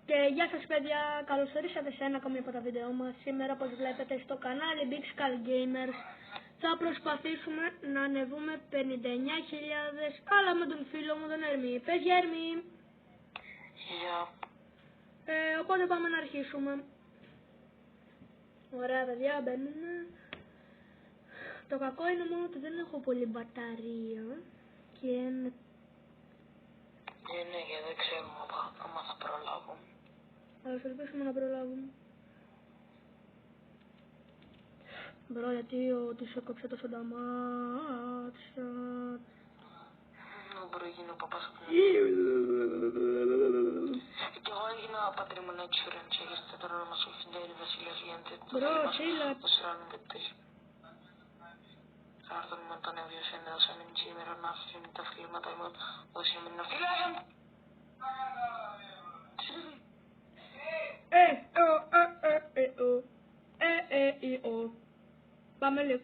Και γεια σας παιδιά, καλώς ορίσατε σε ένα ακόμη από τα βίντεο μας. Σήμερα, όπως βλέπετε, στο κανάλι Big Skull Gamers θα προσπαθήσουμε να ανεβούμε 59.000, αλλά με τον φίλο μου τον Ερμή. Πες για Ερμή. Γεια. Οπότε πάμε να αρχίσουμε. Ωραία παιδιά, μπαίνουμε. Το κακό είναι μόνο ότι δεν έχω πολύ μπαταρία και είναι... Ναι, γιατί δεν ξέρουμε άμα θα προλάβουμε. Ας ελπίσουμε να προλάβουμε. Μπρο, γιατί ότι σε κόψε τόσο τα μάτια. Μπορεί γίνει ο παπάς μου. Και εγώ έγινα πατρί μου να εξουρέντσε, γιατί τώρα να μας οφεινδέρει βασιλιάς γιατί Μπρο, τσίλα. το σειράνε δεν πτήσει. Θα έρθουν με τον έβιος ένα όσα μείνει σήμερα να αφήνει τα φιλήματα μου όσοι μείνει να φυλάγουν. Πάμε λίγο.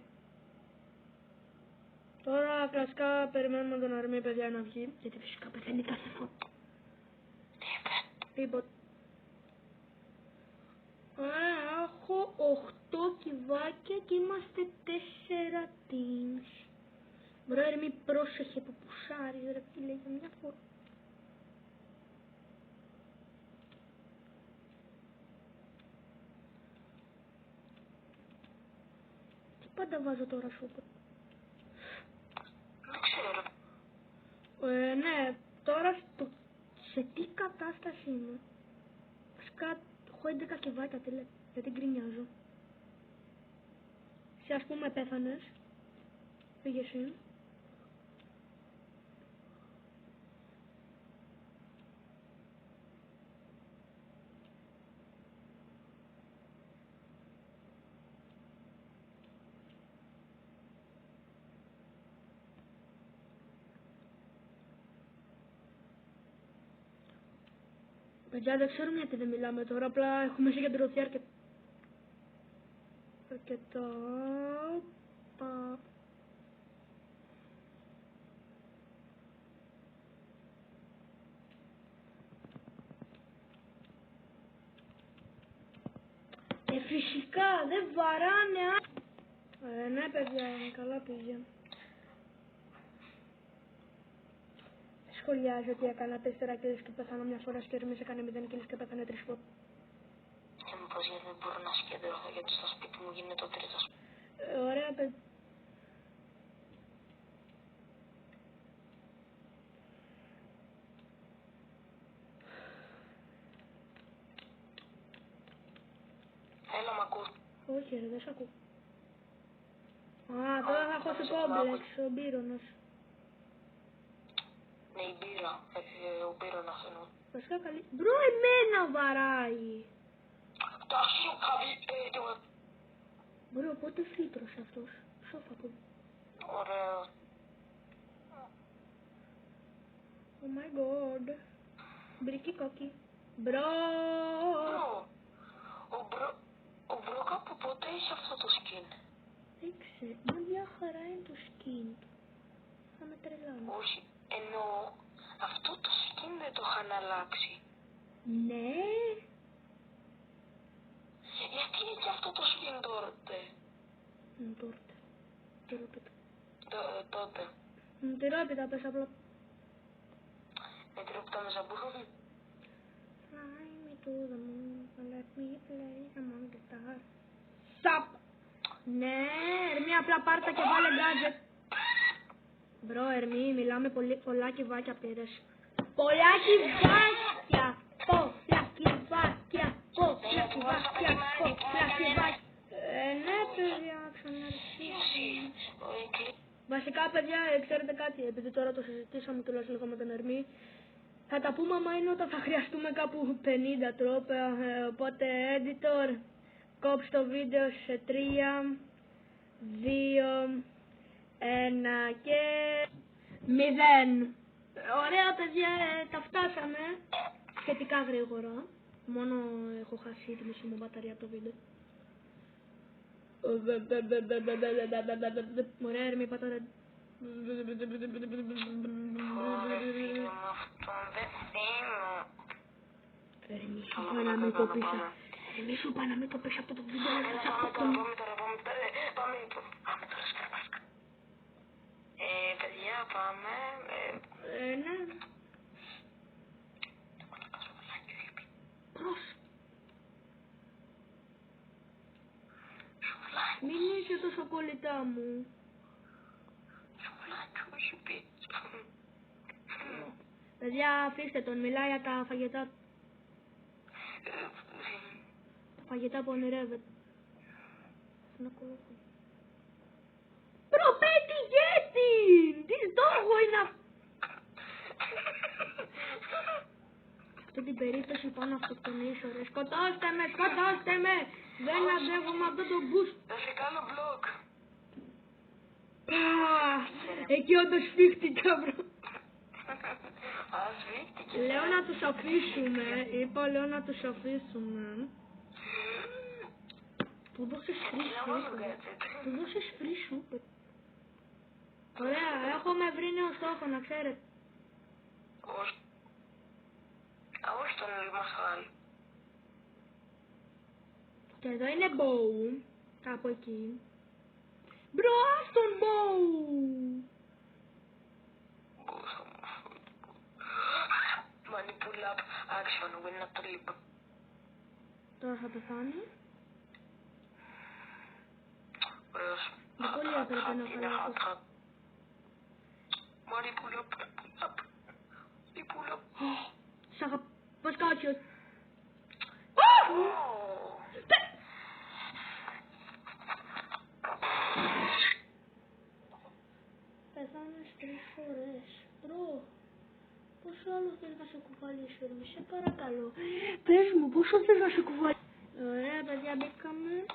Τώρα κλασικά περιμένουμε τον Ερμή παιδιά να βγει, γιατί φυσικά πεθαίνει κάθε φορά. Τίποτα. Έχω 8 κυβάκια και είμαστε 4 teams. Μπρο Ερμή, πρόσεχε που πουσάρεις ρε φίλε για μια φορά. Τι πάντα βάζω τώρα σούπερ. Δεν ξέρω. Ναι, τώρα σε τι κατάσταση είμαι. Βασικά έχω 11 κυβάκια, τι λέτε, γιατί γκρινιάζω. Σε ας πούμε πέθανες, πήγες εσύ. Παιδιά δεν ξέρουμε γιατί δεν μιλάμε τώρα, απλά έχουμε συγκεντρωθεί αρκετά. Φυσικά δεν βαράνε. Ναι παιδιά, καλά πήγε. Σχολιάζει ότι έκανα 4 kills και πέθανα μια φορά και Ερμής έκανε 0 kills και πέθανε 3 φορές. Και μήπως γιατί δεν μπορώ να συγκεντρωθώ γιατί στο σπίτι μου γίνεται το τρίτο σπίτι. Ωραία παιδιά. Έλα μ' ακούς. Όχι ρε, δεν σ' ακούω. Τώρα θα έχω το κόμπλεξ, ο Μπύρονας. Ναι, η μπύρα. Ο Μπύρονας εννοώ. Βασικά καλή. Μπρο, εμένα βαράει. Το αρχείο καβί. Μπρο, πότε φίλτρωσε αυτός. Σώφα που. Ωραίο. Oh my god. Μπρική κόκκι. Μπρο. Ο Μπρο κάπου πότε έχει αυτό το skin. Δεν ξέρω. Μα μια χαρά είναι το skin του. Θα με τρελάνω. Όχι. Εννοώ αυτό το skin δεν το είχαν αλλάξει. Ναι. Γιατί είναι και αυτό το skin τότε. Τότε. Τυρόπιτα πες απλά. Με τυρόπιτα με ζαμπούχο. Fly me to the moon and let me play among the stars. Σαπ! Ναι, Ερμή απλά πάρτα και βάλε gadget. Μπρο, Ερμή, μιλάμε πολλά κυβάκια πήρες. Πολλά κυβάκια! Πολλά κυβάκια! Πολλά κυβάκια! Ναι, παιδιά, ξαναρχίσει. Βασικά, παιδιά, ξέρετε κάτι, επειδή τώρα το συζητήσαμε τουλάχιστον λίγο με τον Ερμή, θα τα πούμε άμα είναι όταν θα χρειαστούμε κάπου 50 τρόπια, οπότε editor, κόψε το βίντεο σε 3, 2, 1 και 0. Ωραία παιδιά, τα φτάσαμε σχετικά γρήγορα, μόνο έχω χάσει τη μισή μου μπαταρία από το βίντεο. Ωραία Ερμή, πάτα ρε. Μη σου είπα να μην το πεις. Μη σου είπα να μην το πεις από το βίντεο. Πάμε τώρα σκαρπάσκα. Παιδιά, πάμε. Ναι. Προς. Μην είσαι τόσο κολλητά μου. Σουβλάκι, όχι πίτσα. Παιδιά, αφήστε τον, μιλάει για τα φαγητά. Τα φαγητά που ονειρεύεται. Προπέτη γέτη! Τι στόχο είναι αυτό! Αυτή την περίπτωση πάω να αυτοκτονήσω ρε. Σκοτώστε με, σκοτώστε με! Δεν αντέχω με αυτό το boost. Θα σε κάνω blog. Εκεί όντως σφίχτηκα μπρο. Σφίχτηκες. Λέω να τους αφήσουμε. Λέω να τους αφήσουμε. Του δώσεις free super. Του δώσεις free super. Ωραία, έχουμε βρει νέο στόχο να ξέρετε. Όχι. Όχι τον Μασχάλ. Και εδώ είναι bow. Κάπου εκεί. Μπρο, ας τον bow. Manipul up action win not trip. Τώρα θα πεθάνει. Ωραίος. Με πολύ έπρεπε να φαλάκω. Manipul up. Manipul up. Σ' αγαπάς κάτσιος. Πεθάνες 3 φορές. Μπρο, πόσο άλλο θέλει να σε κουβαλήσω ρε, σε παρακαλώ. Πες μου, πόσο θέλει να σε κουβαλήσω. Ωραία παιδιά, μπήκαμε.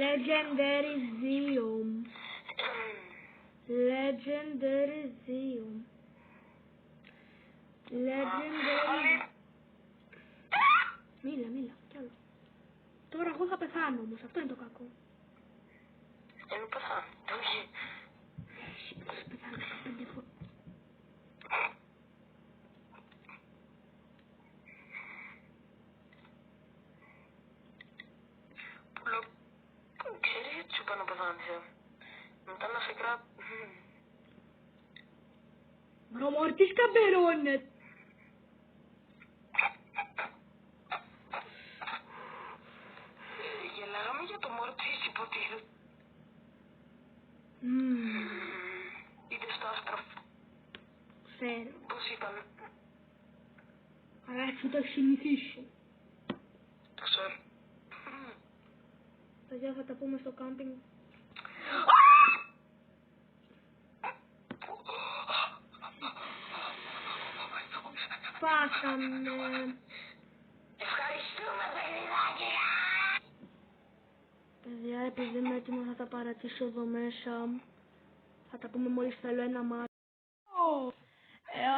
Legendary Zeum. Legendary Zeum. Legendary... Μίλα, κι άλλο. Τώρα εγώ θα πεθάνω όμως, αυτό είναι το κακό. Μην πεθάνω, όχι. Εσύ πώς πεθάνω 15 φορές. Πουλο, ξέρεις γιατί σου είπα να πεθάνεις, μετά να σε Μπρο, μόρτης καμπερώνετ. Γελάγαμε για το μόρτης υποτίθεται. Είτε στο άστρο. Ξέρω. Πώς ήταν. Αλλά έτσι το έχει συνηθίσει. Το ξέρω. Παιδιά, θα τα πούμε στο κάμπινγκ. Πάσαμε. Ευχαριστούμε, παιδιδάκια. Παιδιά, επειδή είμαι έτοιμο θα τα παρατήσω εδώ μέσα. Θα τα πούμε μόλις θέλω ένα μάτι.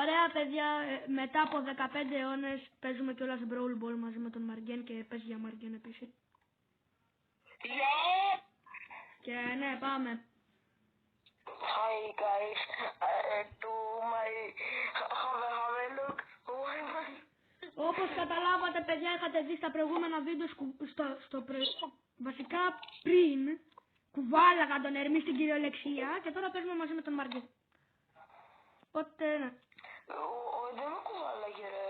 Ωραία παιδιά, μετά από 15 αιώνες παίζουμε κιόλας Brawl Ball μαζί με τον Μαργέν και παίζει για Μαργέν επίσης. Και ναι, πάμε. Hi guys, do my have a look. Όπως καταλάβατε παιδιά, είχατε δει στα προηγούμενα βίντεο βασικά πριν κουβάλαγα τον Ερμή στην κυριολεξία και τώρα παίζουμε μαζί με τον Μαργέν. Οπότε ναι. Δεν με κουβάλαγε ρε.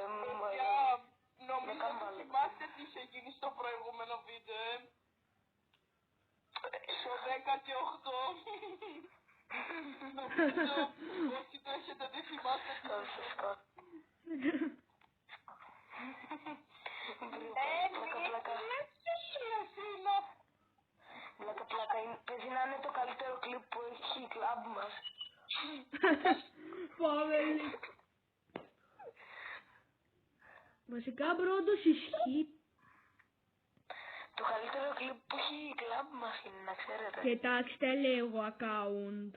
Νομίζω ότι θυμάστε τι είχε γίνει στο προηγούμενο βίντεο. Στο 18. Νομίζω όσοι το έχετε δει θυμάστε τι Πλάκα, παίζει να είναι το καλύτερο κλιπ που έχει η κλαμπ μας. Πάβελη. Βασικά μπρόντος ισχύει. Το καλύτερο κλιπ που έχει η κλαμπ μας είναι, να ξέρετε. Κοιτάξτε λίγο account.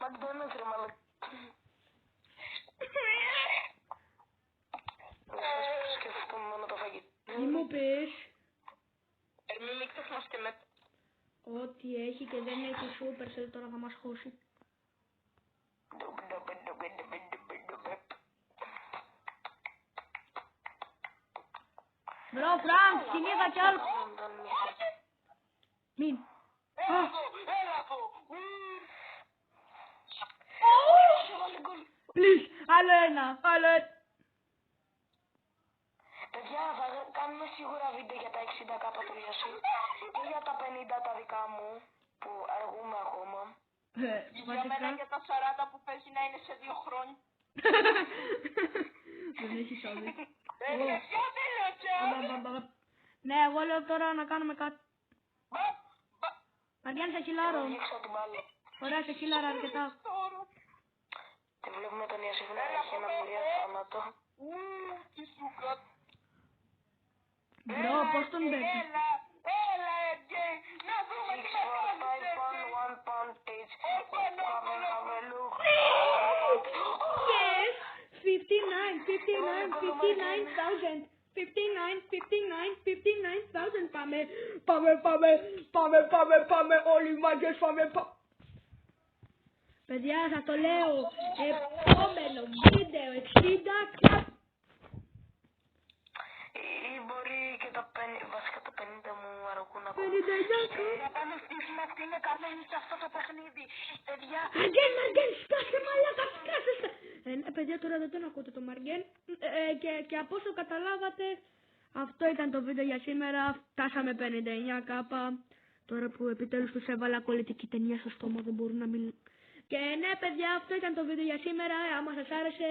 McDonald's ρε μάλλον. Σκεφτούμε μόνο το φαγητό. Τι μου πες? Μην ξεχνάστε με Ό,τι έχει έχει και δεν έχει Supercell, τώρα θα μας χώσει. Μπρο, Φρανκ, την είδα κι άλλο. Μην. Έλα εδώ! Please, άλλο ένα. Παιδιά, θα κάνουμε σίγουρα βίντεο για τα 60k του Ιωσή και για τα 50 τα δικά μου που αργούμε ακόμα. Για μένα και τα 40 που παίζει να είναι σε 2 χρόνια. Δεν έχεις όδη. Παιδιά, δεν λέω τσιάδε. Ναι, εγώ λέω τώρα να κάνουμε κάτι. Μαριάννη, σε χιλάρω. Ανοίξα την μπάλα. Ωραία, σε χιλάρα αρκετά. Και βλέπουμε τον Ιωσήφ να έχει ένα μουρία θάνατο. Τι σου κάνω. Μπρο, πώς τον παίρνει. Έλα, Εγκέι, να δούμε τι θα Yes! 59,000. Πάμε. Όλοι οι μάγκες πάμε. Παιδιά, θα το λέω. Επόμενο βίντεο 60k. Ή μπορεί και τα 50, βασικά τα 50 μου αρκούν ακόμα. 59k. Να πάμε στήσουν αυτή είναι καμένη σε αυτό το παιχνίδι. Παιδιά. Μαργέν, σκάσε μαλάκα, σκάσε. Παιδιά, τώρα δεν τον ακούτε το Μαργέν. Και από όσο καταλάβατε, αυτό ήταν το βίντεο για σήμερα. Φτάσαμε 59k. Τώρα που επιτέλους τους έβαλα κολλητική ταινία στο στόμα, δεν μπορούν να μιλούν. Και ναι, παιδιά, αυτό ήταν το βίντεο για σήμερα. Άμα σας άρεσε,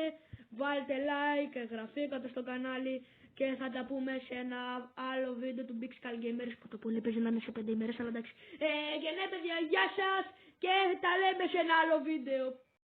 βάλτε like, εγγραφήκατε στο κανάλι. Και θα τα πούμε σε ένα άλλο βίντεο του Big Skull Gamers που το πολύ παίζει να είναι σε 5 ημέρες, αλλά εντάξει. Και ναι, παιδιά, γεια σας και τα λέμε σε ένα άλλο βίντεο.